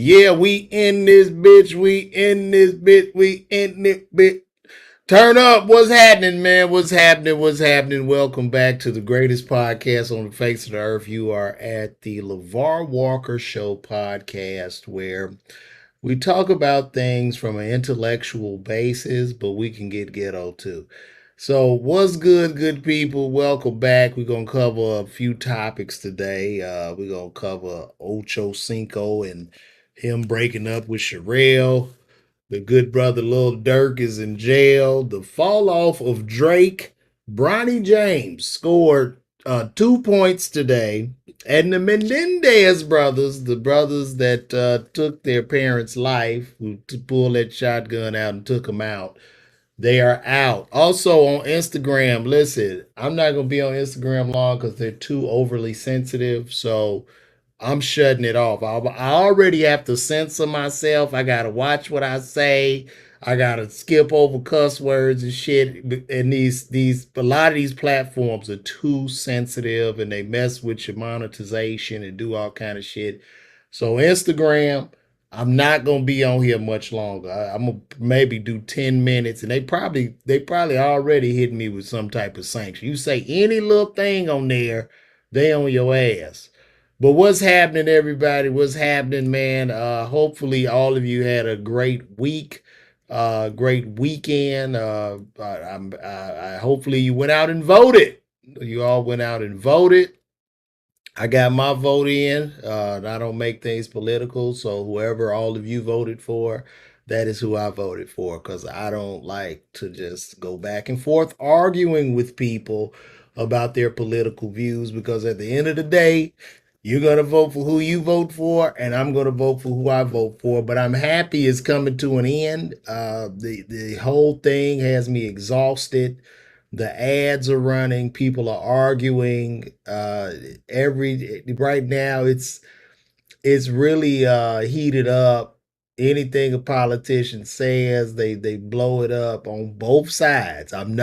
Yeah, we in this bitch. We in this bitch. We in this bitch. Turn up. What's happening, man? What's happening? What's happening? Welcome back to the greatest podcast on the face of the earth. You are at the LeVar Walker Show podcast, where we talk about things from an intellectual basis, but we can get ghetto too. So, what's good people? Welcome back. We're going to cover a few topics today. We're going to cover Ochocinco and him breaking up with Sherelle. The good brother Lil Durk is in jail. The fall off of Drake. Bronny James scored 2 points today. And the Menendez brothers, the brothers that took their parents' life, who pulled that shotgun out and took them out, they are out. Also on Instagram, listen, I'm not going to be on Instagram long because they're too overly sensitive. So I'm shutting it off. I already have to censor myself. I gotta watch what I say. I gotta skip over cuss words and shit. And these a lot of these platforms are too sensitive and they mess with your monetization and do all kind of shit. So Instagram, I'm not gonna be on here much longer. I'm gonna maybe do 10 minutes, and they probably already hit me with some type of sanction. You say any little thing on there, they on your ass. But what's happening, everybody? What's happening, man? Hopefully, all of you had a great week, great weekend. Hopefully you went out and voted. You all went out and voted. I got my vote in. I don't make things political, so whoever all of you voted for, that is who I voted for. Because I don't like to just go back and forth arguing with people about their political views. Because at the end of the day, you're gonna vote for who you vote for, and I'm gonna vote for who I vote for. But I'm happy it's coming to an end. The whole thing has me exhausted. The ads are running, people are arguing. Every right now, it's really heated up. Anything a politician says, they blow it up on both sides. I'm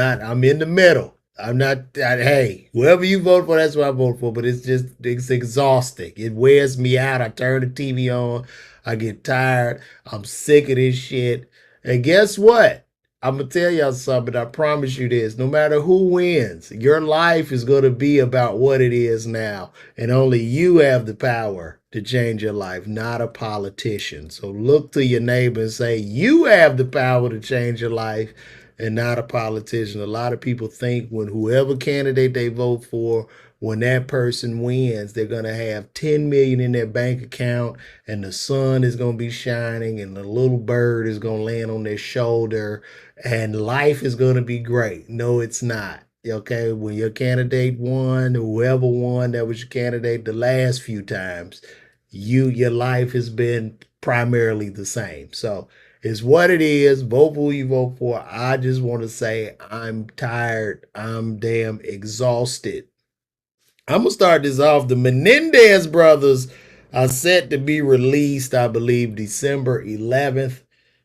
in the middle. I'm not. Hey, whoever you vote for, that's what I vote for. But it's exhausting. It wears me out. I turn the TV on. I get tired. I'm sick of this shit. And guess what? I'm gonna tell y'all something. I promise you this. No matter who wins, your life is gonna be about what it is now, and only you have the power to change your life, not a politician. So look to your neighbor and say, you have the power to change your life and not a politician. A lot of people think when whoever candidate they vote for, when that person wins, they're going to have 10 million in their bank account and the sun is going to be shining and the little bird is going to land on their shoulder and life is going to be great. No, it's not. Okay, when your candidate won, whoever won, that was your candidate the last few times, your life has been primarily the same. So it's what it is. Vote for who you vote for. I just want to say I'm tired. I'm damn exhausted. I'm gonna start this off. The Menendez brothers are set to be released, I believe, December 11th.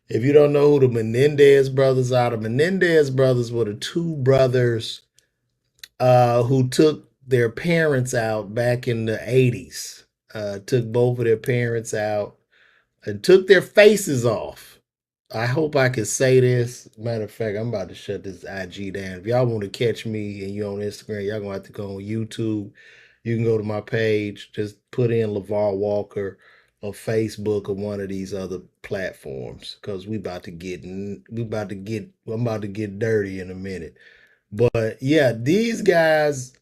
If you don't know who the Menendez brothers are, the Menendez brothers were the two brothers who took their parents out back in the 80s. Took both of their parents out and took their faces off. I hope I can say this. Matter of fact, I'm about to shut this IG down. If y'all want to catch me and you're on Instagram, y'all gonna have to go on YouTube. You can go to my page, just put in LeVar Walker or Facebook or one of these other platforms because I'm about to get dirty in a minute. But yeah, these guys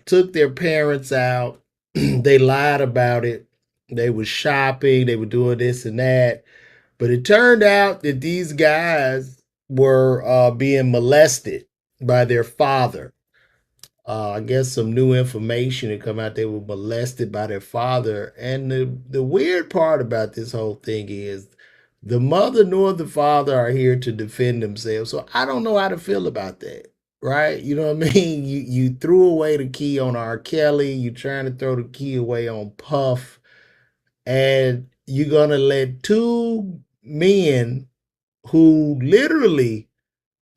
took their parents out. They lied about it. They were shopping, they were doing this and that. But it turned out that these guys were being molested by their father. I guess some new information had come out. They were molested by their father. And the weird part about this whole thing is the mother nor the father are here to defend themselves. So I don't know how to feel about that. Right? You know what I mean? You threw away the key on R. Kelly. You're trying to throw the key away on Puff. And you're going to let two men who literally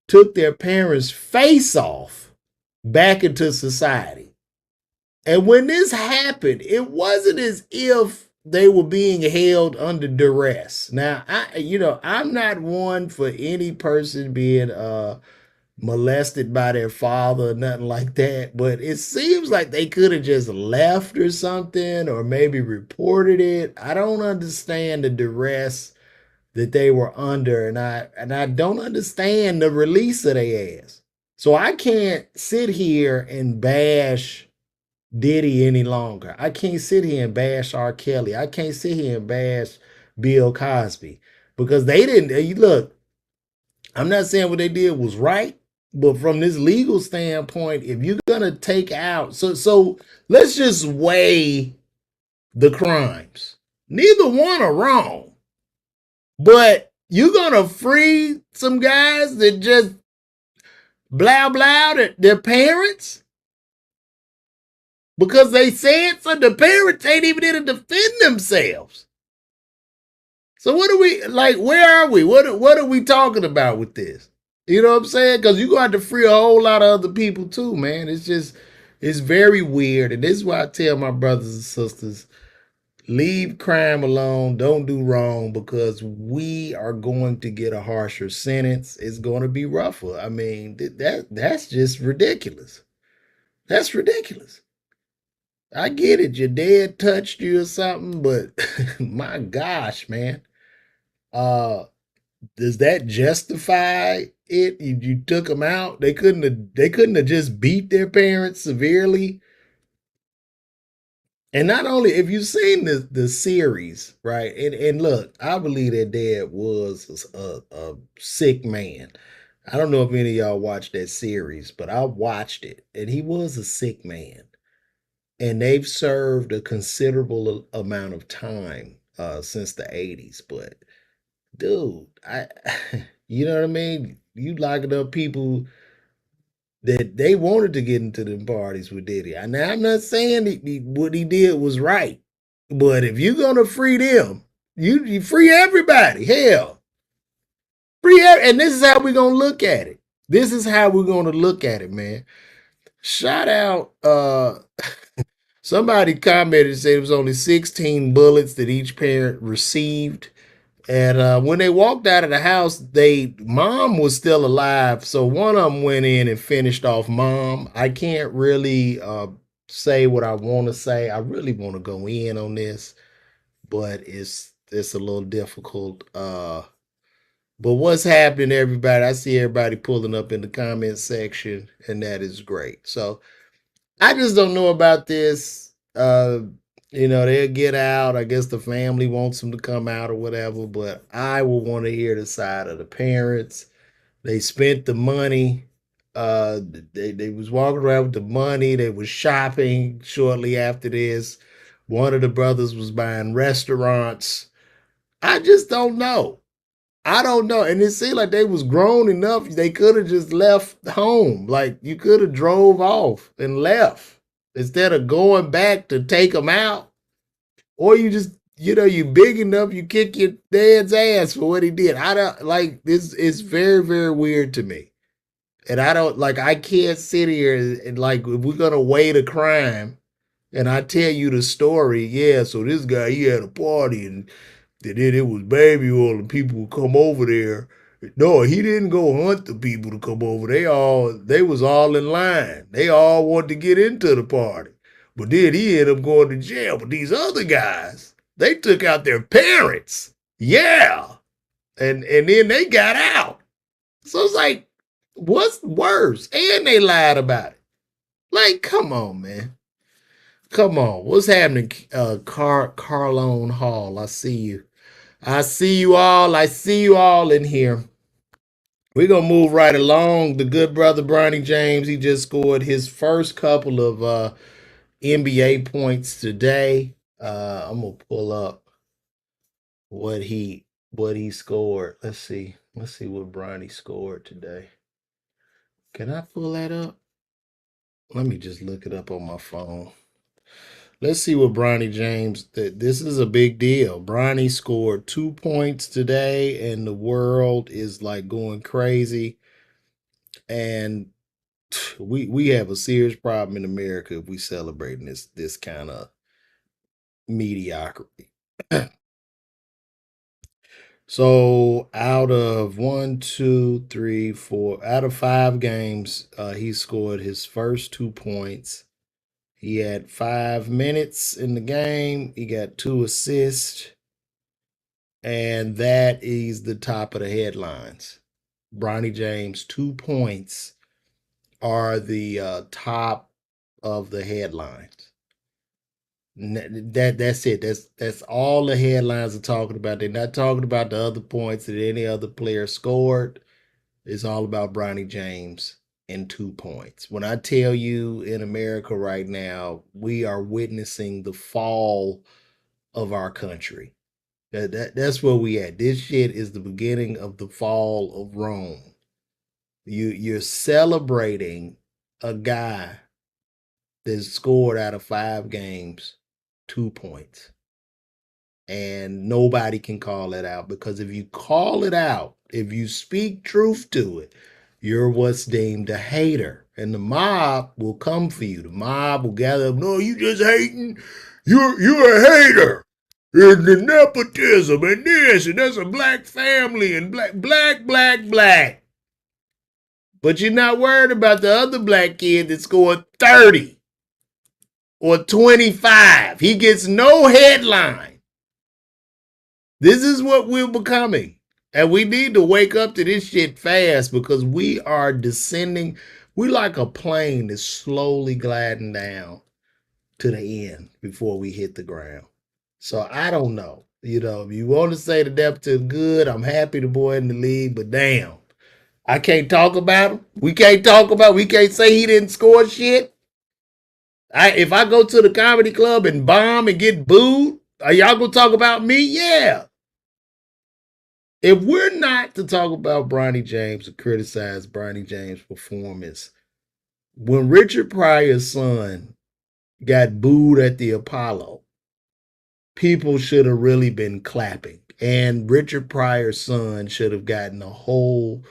took their parents' face off back into society. And when this happened, it wasn't as if they were being held under duress. Now, I'm not one for any person being molested by their father or nothing like that, but it seems like they could have just left or something, or maybe reported it. I don't understand the duress that they were under, and I don't understand the release of their ass. So I can't sit here and bash Diddy any longer. I can't sit here and bash R. Kelly. I can't sit here and bash Bill Cosby because they didn't. Look, I'm not saying what they did was right, but from this legal standpoint, if you're gonna take out, so let's just weigh the crimes. Neither one are wrong, but you're gonna free some guys that just blah blah their parents because they said so. The parents ain't even there to defend themselves. So what are we like? Where are we? What are we talking about with this? You know what I'm saying? Because you're going to have to free a whole lot of other people too, man. It's very weird, and this is why I tell my brothers and sisters: leave crime alone. Don't do wrong because we are going to get a harsher sentence. It's going to be rougher. I mean, that's just ridiculous. That's ridiculous. I get it. Your dad touched you or something, but my gosh, man. Uh, does that justify it? You took them out. They couldn't have just beat their parents severely. And not only if you've seen the series, right? And look, I believe that dad was a sick man. I don't know if any of y'all watched that series, but I watched it, and he was a sick man. And they've served a considerable amount of time since the 80s. But dude, I you know what I mean? You locking up people that they wanted to get into them parties with Diddy. Now I'm not saying what he did was right, but if you're gonna free them, you free everybody. Hell, and this is how we're gonna look at it. This is how we're gonna look at it, man. Shout out somebody commented and said it was only 16 bullets that each parent received. And when they walked out of the house, mom was still alive. So one of them went in and finished off mom. I can't really say what I want to say. I really want to go in on this, but it's a little difficult. But what's happening, everybody? I see everybody pulling up in the comment section, and that is great. So I just don't know about this. They'll get out. I guess the family wants them to come out or whatever, but I will want to hear the side of the parents. They spent the money. Uh, they was walking around with the money. They was shopping shortly after this. One of the brothers was buying restaurants. I just don't know. I don't know. And it seemed like they was grown enough. They could have just left home. Like you could have drove off and left instead of going back to take them out. Or you just, you big enough, you kick your dad's ass for what he did. I don't like this. It's very, very weird to me. And I don't like, I can't sit here and like, if we're going to weigh the crime and I tell you the story, yeah, so this guy, he had a party and then it was baby oil and people would come over there. No, he didn't go hunt the people to come over. They was all in line. They all wanted to get into the party. But then he ended up going to jail. But these other guys, they took out their parents. Yeah. And then they got out. So it's like, what's worse? And they lied about it. Like, come on, man. Come on. What's happening? Carlone Hall. I see you. I see you all. I see you all in here. We're going to move right along. The good brother, Bronny James, he just scored his first couple of NBA points today. I'm going to pull up what he scored. Let's see. Let's see what Bronny scored today. Can I pull that up? Let me just look it up on my phone. Let's see what Bronny James. This is a big deal. Bronny scored 2 points today, and the world is like going crazy. And we have a serious problem in America if we celebrating this kind of mediocrity. So out of one, two, three, four, out of 5 games, he scored his first 2 points. He had 5 minutes in the game. He got 2 assists, and that is the top of the headlines. Bronny James 2 points are the top of the headlines. That's it. That's all the headlines are talking about. They're not talking about the other points that any other player scored. It's all about Bronny James and 2 points. When I tell you in America right now, we are witnessing the fall of our country. That's where we at. This shit is the beginning of the fall of Rome. You're celebrating a guy that scored out of 5 games 2 points. And nobody can call it out, because if you call it out, if you speak truth to it, you're what's deemed a hater. And the mob will come for you. The mob will gather up, no, you just hating. You're a hater. And the nepotism and this, and there's a black family and black. But you're not worried about the other black kid that scored 30 or 25. He gets no headline. This is what we're becoming. And we need to wake up to this shit fast, because we are descending. We like a plane that's slowly gliding down to the end before we hit the ground. So I don't know. If you want to say the depth is good, I'm happy the boy in the league, but damn. I can't talk about him. We can't say he didn't score shit. If I go to the comedy club and bomb and get booed, are y'all gonna talk about me? Yeah. If we're not to talk about Bronny James or criticize Bronny James' performance, when Richard Pryor's son got booed at the Apollo, people should have really been clapping. And Richard Pryor's son should have gotten a whole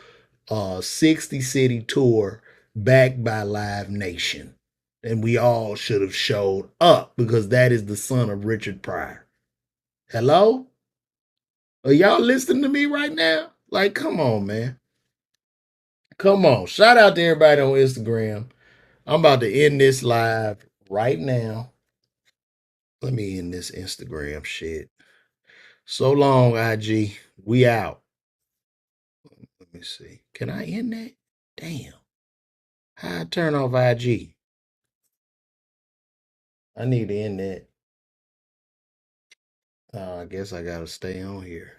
60 city tour backed by Live Nation. And we all should have showed up, because that is the son of Richard Pryor. Hello? Are y'all listening to me right now? Like, come on, man. Come on. Shout out to everybody on Instagram. I'm about to end this live right now. Let me end this Instagram shit. So long, IG. We out. Let me see. Can I end that? Damn. How I turn off IG? I need to end that. I guess I gotta stay on here.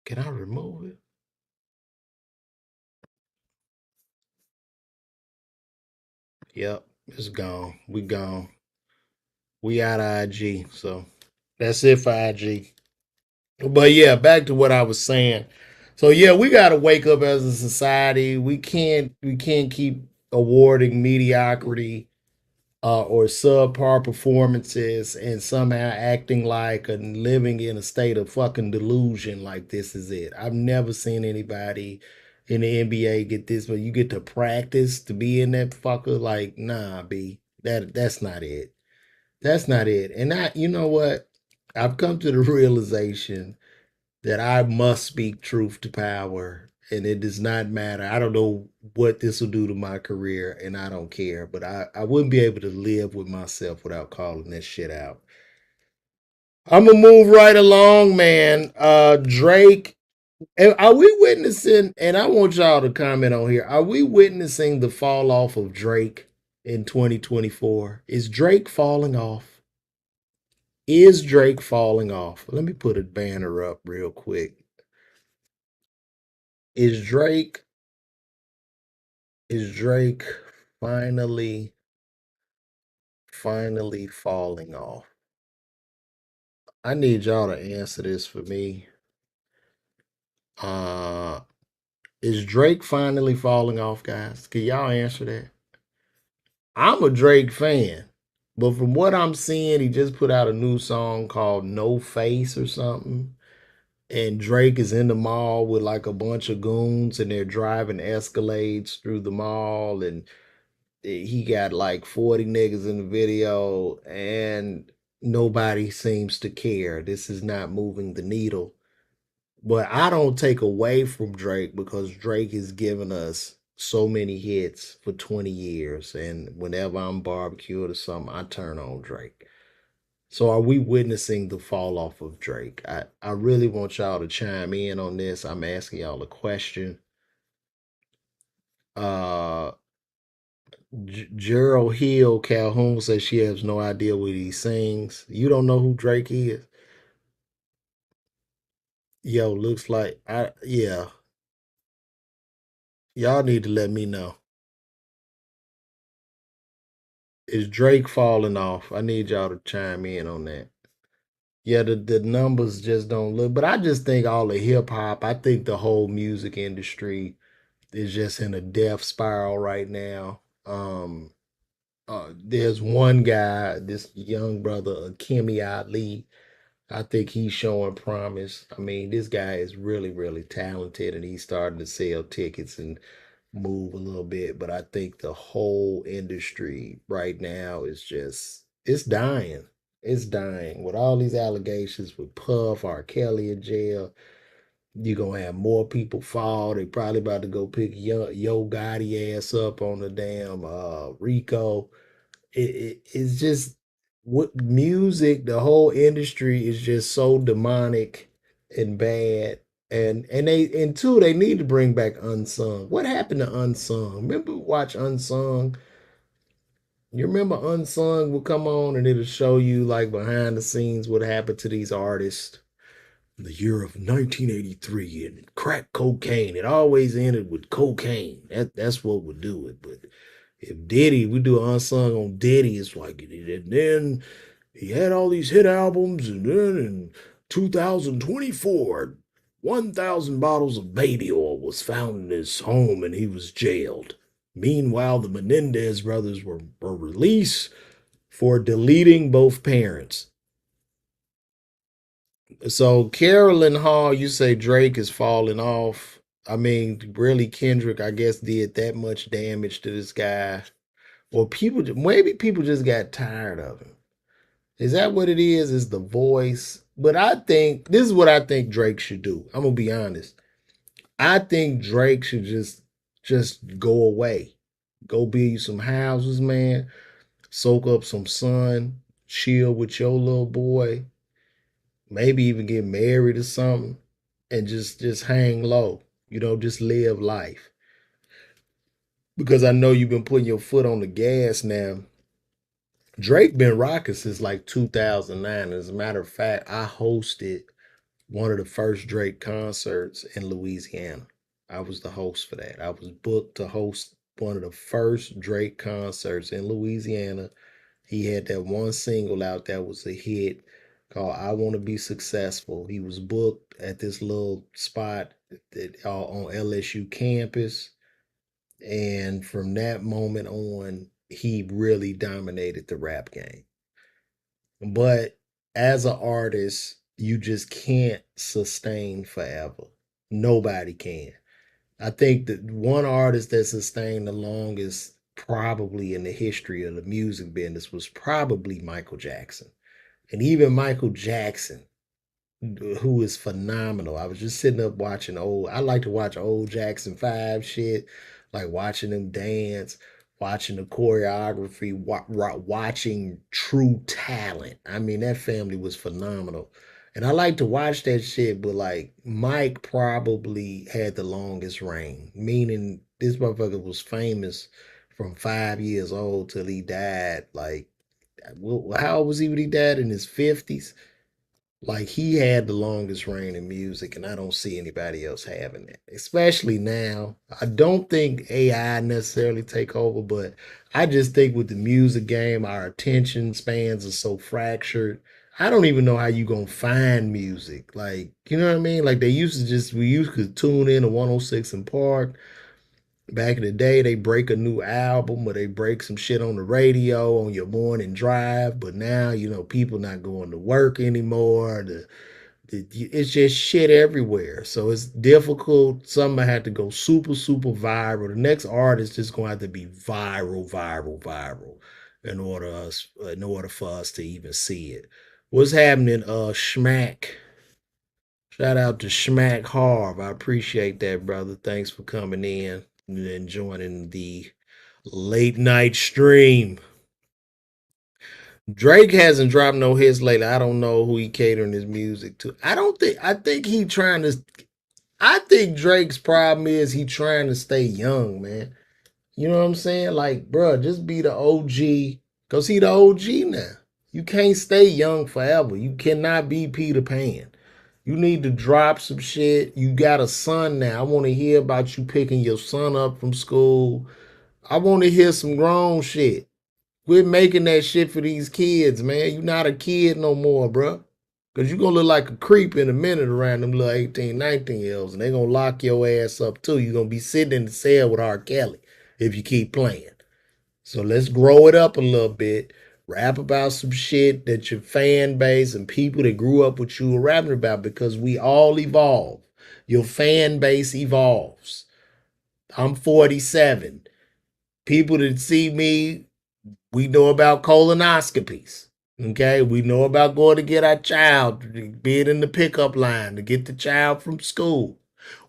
Can I remove it? Yep, it's gone. We gone. We out of IG. So that's it for IG. But yeah, back to what I was saying. So yeah, we gotta wake up as a society. We can't keep awarding mediocrity or subpar performances and somehow acting like and living in a state of fucking delusion like this is it. I've never seen anybody in the NBA get this, but you get to practice to be in that fucker. Like, nah, B. That's not it. That's not it. And you know what? I've come to the realization that I must speak truth to power, and it does not matter. I don't know what this will do to my career, and I don't care, but I wouldn't be able to live with myself without calling this shit out. I'm gonna move right along, man. Drake, are we witnessing, and I want y'all to comment on here, are we witnessing the fall off of Drake in 2024? Is Drake falling off? Is Drake falling off? Let me put a banner up real quick. Is Drake is Drake finally falling off? I need y'all to answer this for me. Uh is Drake finally falling off, guys? Can y'all answer that? I'm a Drake fan, but from what I'm seeing, he just put out a new song called No Face or something. And Drake is in the mall with like a bunch of goons, and they're driving Escalades through the mall, and he got like 40 niggas in the video and nobody seems to care. This is not moving the needle. But I don't take away from Drake because Drake has given us so many hits for 20 years. And whenever I'm barbecued or something, I turn on Drake. So are we witnessing the fall off of Drake? I really want y'all to chime in on this. I'm asking y'all a question. Uh Gerald Hill Calhoun says she has no idea what he sings. You don't know who Drake is? Yo, looks like I yeah. Y'all need to let me know. Is Drake falling off? I need y'all to chime in on that. Yeah, the numbers just don't look. But I just think all the hip hop, I think the whole music industry is just in a death spiral right now. There's one guy, this young brother, Kimmy Ali. I think he's showing promise. I mean, this guy is really, really talented, and he's starting to sell tickets and move a little bit. But I think the whole industry right now is just it's dying. It's dying with all these allegations with Puff, R. Kelly in jail. You're gonna have more people fall. They probably about to go pick Yo Gotti ass up on the damn Rico. It's just what music, the whole industry is just so demonic and bad. And two, they need to bring back Unsung. What happened to Unsung? Remember watch Unsung? You remember Unsung will come on and it'll show you like behind the scenes what happened to these artists the year of 1983 and crack cocaine. It always ended with cocaine. That's what would do it. But if Diddy, we do an unsung on Diddy, it's like, and then he had all these hit albums, and then in 2024, 1,000 bottles of baby oil was found in his home and he was jailed. Meanwhile, the Menendez brothers were released for deleting both parents. So Carolyn Hall, you say Drake is falling off. I mean, really, Kendrick, I guess, did that much damage to this guy, or maybe people just got tired of him. Is that what it is? Is the voice? But I think this is what I think Drake should do. I'm gonna be honest. I think Drake should just go away, go build some houses, man. Soak up some sun, chill with your little boy, maybe even get married or something and just hang low. Just live life. Because I know you've been putting your foot on the gas now. Drake been rocking since like 2009. As a matter of fact, I hosted one of the first Drake concerts in Louisiana. I was the host for that. I was booked to host one of the first Drake concerts in Louisiana. He had that one single out that was a hit called I Want to Be Successful. He was booked at this little spot on LSU campus. And from that moment on, he really dominated the rap game. But as an artist, you just can't sustain forever. Nobody can. I think that one artist that sustained the longest, probably in the history of the music business, was probably Michael Jackson. And even Michael Jackson, who is phenomenal. I was just sitting up watching I like to watch old Jackson 5 shit, like watching them dance, watching the choreography, watching true talent. I mean, that family was phenomenal. And I like to watch that shit, but like Mike probably had the longest reign, meaning this motherfucker was famous from 5 years old till he died. Like, how old was he when he died? In his 50s? Like he had the longest reign in music, and I don't see anybody else having that. Especially now. I don't think AI necessarily take over, but I just think with the music game, our attention spans are so fractured. I don't even know how you gonna find music. Like, you know what I mean? Like we used to tune in to 106 in Park. Back in the day, they break a new album or they break some shit on the radio on your morning drive. But now, people not going to work anymore. it's just shit everywhere. So it's difficult. Some had to go super, super viral. The next artist is going to have to be viral, viral, viral in order for us to even see it. What's happening? Schmack. Shout out to Schmack Harv. I appreciate that, brother. Thanks for coming in and joining the late night stream. Drake hasn't dropped no hits lately. I don't know who he catering his music to. I think he trying to I think Drake's problem is he trying to stay young, man. You know what I'm saying? Like, bro, just be the OG. Cause he the OG now. You can't stay young forever. You cannot be Peter Pan. You need to drop some shit. You got a son now. I want to hear about you picking your son up from school. I want to hear some grown shit. Quit making that shit for these kids, man. You not a kid no more, bro. Cause you gonna look like a creep in a minute around them little 18, 19-year-olds, and they gonna lock your ass up too. You gonna be sitting in the cell with R. Kelly if you keep playing. So let's grow it up a little bit. Rap about some shit that your fan base and people that grew up with you are rapping about because we all evolve. Your fan base evolves. I'm 47. People that see me, we know about colonoscopies. Okay, we know about going to get our child, being in the pickup line to get the child from school.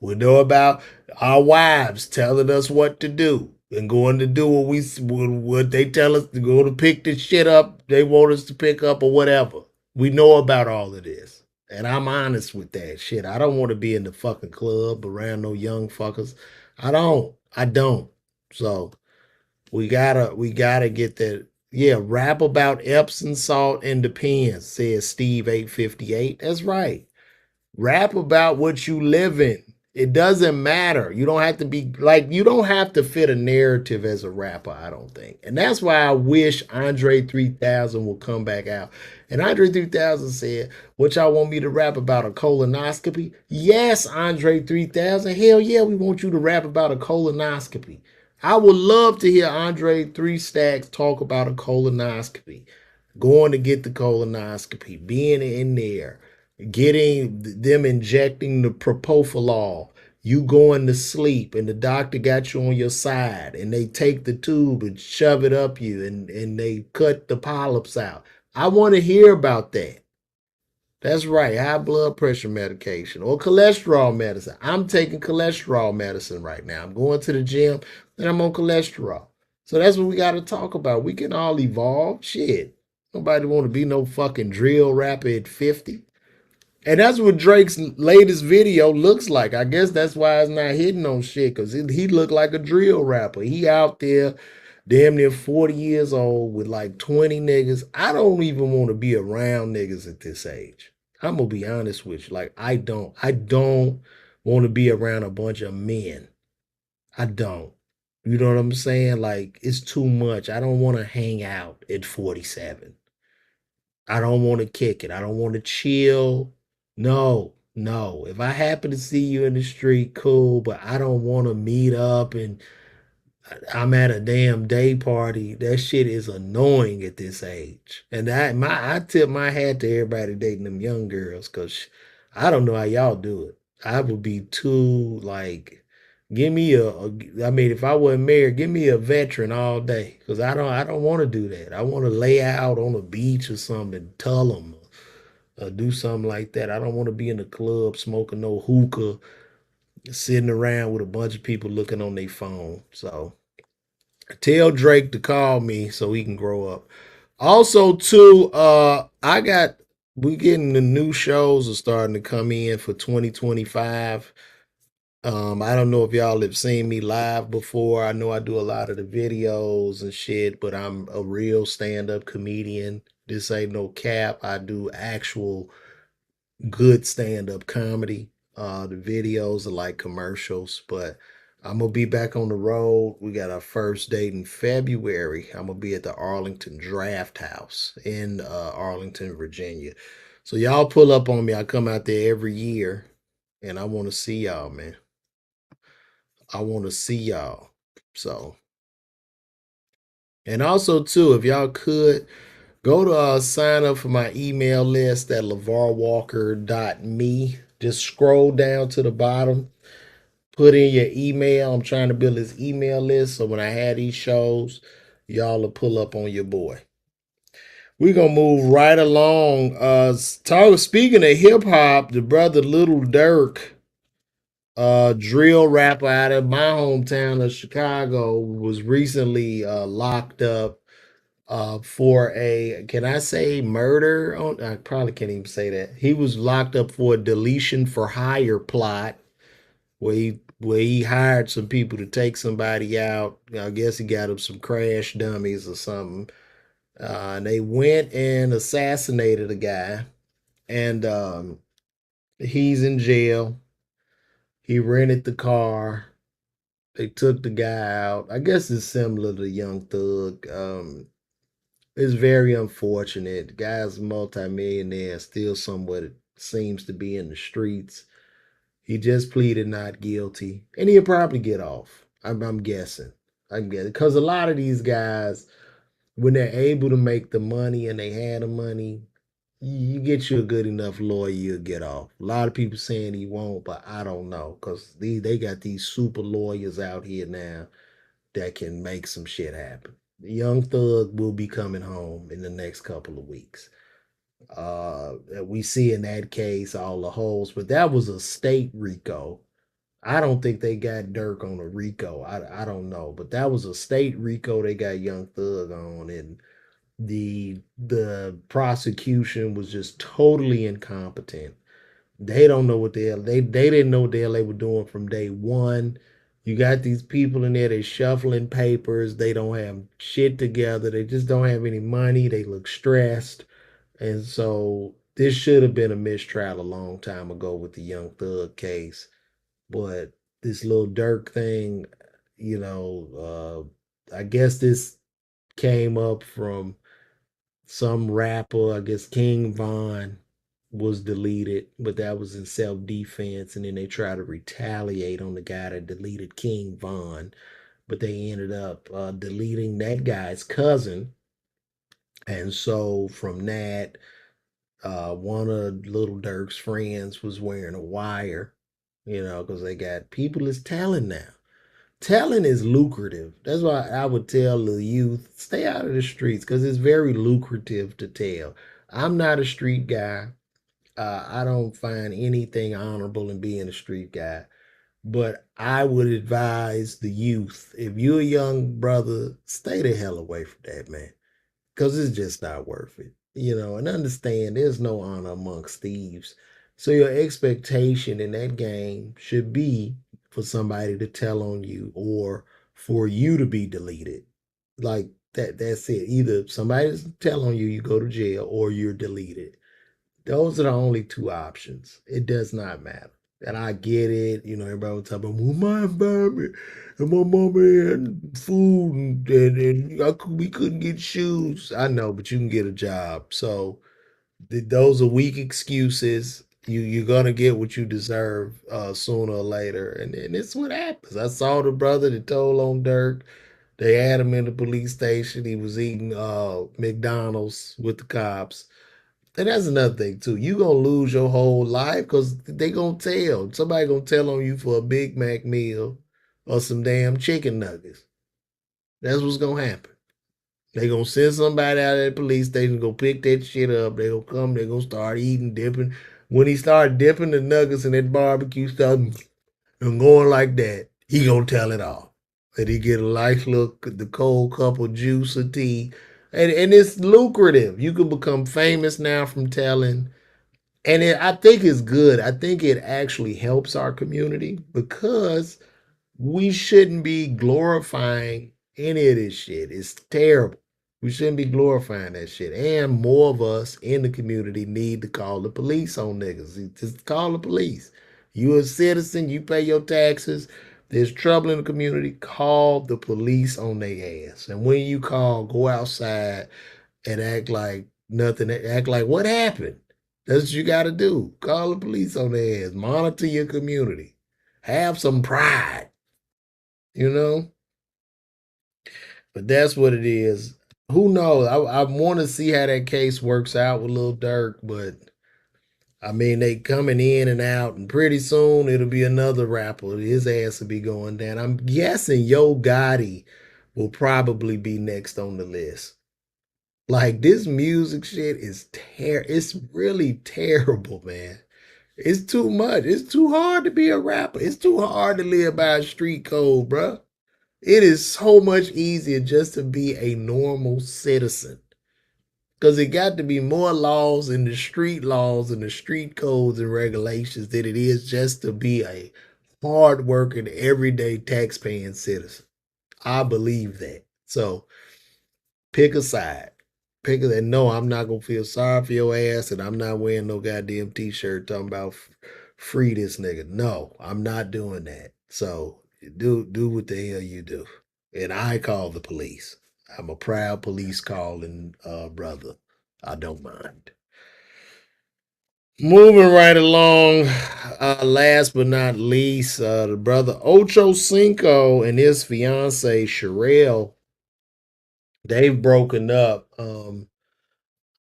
We know about our wives telling us what to do and going to do what they tell us to go to pick the shit up they want us to pick up or whatever. We know about all of this. And I'm honest with that shit. I don't want to be in the fucking club around no young fuckers. I don't. I don't. So we gotta get that. Yeah, rap about Epsom salt and depends, says Steve 858. That's right. Rap about what you live in. It doesn't matter. You don't have to be like you don't have to fit a narrative as a rapper, I don't think. And that's why I wish Andre 3000 will come back out. And Andre 3000 said, "What y'all want me to rap about a colonoscopy?" Yes, Andre 3000. Hell yeah, we want you to rap about a colonoscopy. I would love to hear Andre 3 Stacks talk about a colonoscopy. Going to get the colonoscopy, being in there, getting them injecting the propofol, you going to sleep, and the doctor got you on your side, and they take the tube and shove it up you, and they cut the polyps out. I want to hear about that. That's right, high blood pressure medication or cholesterol medicine. I'm taking cholesterol medicine right now. I'm going to the gym and I'm on cholesterol. So that's what we got to talk about. We can all evolve. Shit. Nobody want to be no fucking drill rapper at 50. And that's what Drake's latest video looks like. I guess that's why it's not hitting on shit because he looked like a drill rapper. He out there damn near 40 years old with like 20 niggas. I don't even want to be around niggas at this age. I'm gonna be honest with you. Like I don't want to be around a bunch of men. I don't. You know what I'm saying? Like it's too much. I don't want to hang out at 47. I don't want to kick it. I don't want to chill. No, no. If I happen to see you in the street, cool, but I don't want to meet up and I'm at a damn day party. That shit is annoying at this age. And I tip my hat to everybody dating them young girls because I don't know how y'all do it. I would be too like give me I mean if I wasn't married, give me a veteran all day because I don't want to do that. I want to lay out on a beach or something, tell them do something like that. I don't want to be in the club smoking no hookah, sitting around with a bunch of people looking on their phone. So tell Drake to call me so he can grow up. Also, too, we getting the new shows are starting to come in for 2025. I don't know if y'all have seen me live before. I know I do a lot of the videos and shit, but I'm a real stand-up comedian. This ain't no cap. I do actual good stand-up comedy. The videos are like commercials, but I'm gonna be back on the road. We got our first date in February. I'm gonna be at the Arlington Draft House in Arlington, Virginia. So y'all pull up on me. I come out there every year, and I want to see y'all, man. I want to see y'all. So, and also too, if y'all could Go to sign up for my email list at lavarwalker.me. Just scroll down to the bottom, put in your email. I'm trying to build this email list so when I have these shows, y'all will pull up on your boy. We're gonna move right along. Speaking of hip hop, the brother Little Durk, drill rapper out of my hometown of Chicago, was recently locked up for a, can I say murder? On, I probably can't even say that. He was locked up for a deletion for hire plot where he hired some people to take somebody out. I guess he got him some crash dummies or something. And they went and assassinated a guy, and he's in jail. He rented the car. They took the guy out. I guess it's similar to Young Thug. It's very unfortunate. The guy's a multimillionaire, still somewhat seems to be in the streets. He just pleaded not guilty, and he'll probably get off. I'm guessing. I'm guessing because a lot of these guys, when they're able to make the money and they have the money, you get you a good enough lawyer, you'll get off. A lot of people saying he won't, but I don't know because they got these super lawyers out here now that can make some shit happen. The Young Thug will be coming home in the next couple of weeks. We see in that case all the holes, but that was a state RICO. I don't think they got Dirk on a RICO. I don't know, but that was a state RICO. They got Young Thug on, and the prosecution was just totally incompetent. They don't know what the hell they didn't know what the hell they were doing from day one. You got these people in there, they shuffling papers, they don't have shit together, they just don't have any money, they look stressed. And so this should have been a mistrial a long time ago with the Young Thug case. But this little Dirk thing, I guess this came up from some rapper. I guess King Von was deleted, but that was in self defense. And then they tried to retaliate on the guy that deleted King Von, but they ended up deleting that guy's cousin. And so from that, one of Little Dirk's friends was wearing a wire, because they got people is telling now. Telling is lucrative. That's why I would tell the youth, stay out of the streets because it's very lucrative to tell. I'm not a street guy. I don't find anything honorable in being a street guy. But I would advise the youth, if you're a young brother, stay the hell away from that, man, because it's just not worth it. And understand there's no honor amongst thieves. So your expectation in that game should be for somebody to tell on you or for you to be deleted. Like that's it. Either somebody's tell on you, you go to jail, or you're deleted. Those are the only two options. It does not matter. And I get it. Everybody was talking about, well, my environment and my mama had food and we couldn't get shoes. I know, but you can get a job. So those are weak excuses. You're gonna get what you deserve sooner or later, and it's what happens. I saw the brother that told on Dirk. They had him in the police station. He was eating McDonald's with the cops. And that's another thing too. You gonna lose your whole life because they gonna tell. Somebody gonna tell on you for a Big Mac meal or some damn chicken nuggets. That's what's gonna happen. They gonna send somebody out at the police station, go pick that shit up. They gonna come, they gonna start eating, dipping. When he start dipping the nuggets in that barbecue stuff and going like that, he gonna tell it all. And he get a nice look, the cold cup of juice or tea. And it's lucrative. You can become famous now from telling, and I think it's good. I think it actually helps our community because we shouldn't be glorifying any of this shit. It's terrible. We shouldn't be glorifying that shit. And more of us in the community need to call the police on niggas. Just call the police. You a citizen, you pay your taxes. There's trouble in the community, call the police on their ass. And when you call, go outside and act like nothing. Act like what happened. That's what you got to do. Call the police on their ass. Monitor your community. Have some pride, you know? But that's what it is. who knows? I want to see how that case works out with Lil Durk, but I mean they coming in and out, and pretty soon it'll be another rapper. His ass will be going down. I'm guessing Yo Gotti will probably be next on the list. Like this music shit is it's really terrible, man. It's too much. It's too hard to be a rapper. It's too hard to live by a street code, bruh. It is so much easier just to be a normal citizen. Because it got to be more laws in the street laws and the street codes and regulations than it is just to be a hard-working, everyday tax-paying citizen. I believe that. So pick a side. Pick a and no, I'm not gonna feel sorry for your ass, and I'm not wearing no goddamn t-shirt talking about free this nigga. No, I'm not doing that. So do what the hell you do. And I call the police. I'm a proud police calling brother. I don't mind. Moving right along, last but not least, the brother Ochocinco and his fiance Sherelle, they've broken up.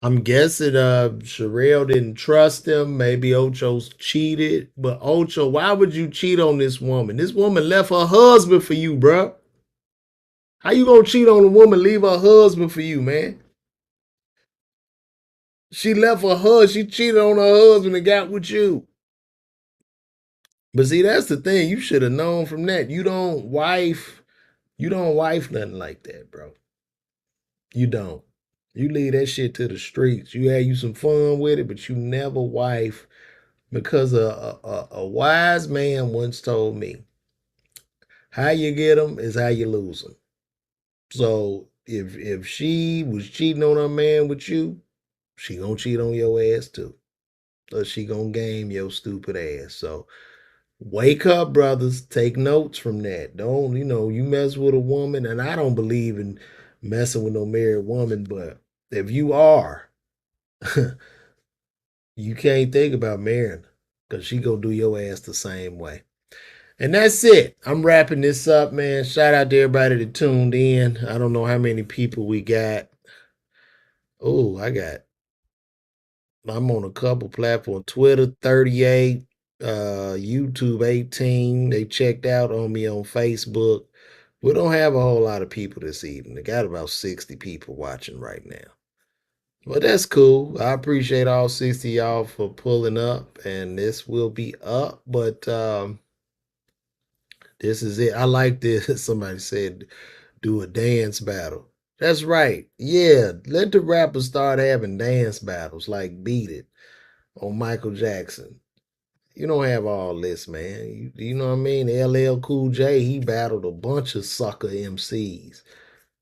I'm guessing Sherelle didn't trust him. Maybe Ocho's cheated. But Ocho, why would you cheat on this woman? This woman left her husband for you, bro. How you gonna cheat on a woman, leave her husband for you, man? She left her husband. She cheated on her husband and got with you. But see, that's the thing. You should have known from that. You don't wife nothing like that, bro. You don't. You leave that shit to the streets. You had you some fun with it, but you never wife because a wise man once told me, how you get them is how you lose them. So if she was cheating on her man with you, she gonna cheat on your ass too. Or she gonna game your stupid ass. So wake up, brothers. Take notes from that. Don't, you mess with a woman, and I don't believe in messing with no married woman, but if you are, you can't think about marrying her because she gonna do your ass the same way. And that's it. I'm wrapping this up, man. Shout out to everybody that tuned in. I don't know how many people we got. Oh, I'm on a couple platforms. Twitter 38, YouTube 18. They checked out on me on Facebook. We don't have a whole lot of people this evening. They got about 60 people watching right now. But that's cool. I appreciate all 60 y'all for pulling up, and this will be up. But this is it. I like this. Somebody said do a dance battle. That's right. Yeah, let the rappers start having dance battles like Beat It on Michael Jackson. You don't have all this, man. You know what I mean? LL Cool J, he battled a bunch of sucker MCs.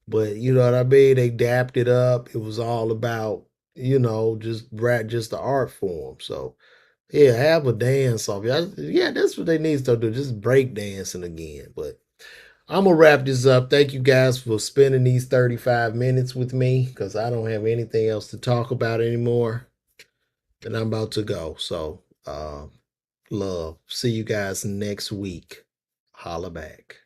But you know what I mean? They dapped it up. It was all about, just rap, just the art form. So yeah, have a dance off. Yeah, that's what they need to start doing. Just break dancing again. But I'm gonna wrap this up. Thank you guys for spending these 35 minutes with me because I don't have anything else to talk about anymore. And I'm about to go. So love. See you guys next week. Holla back.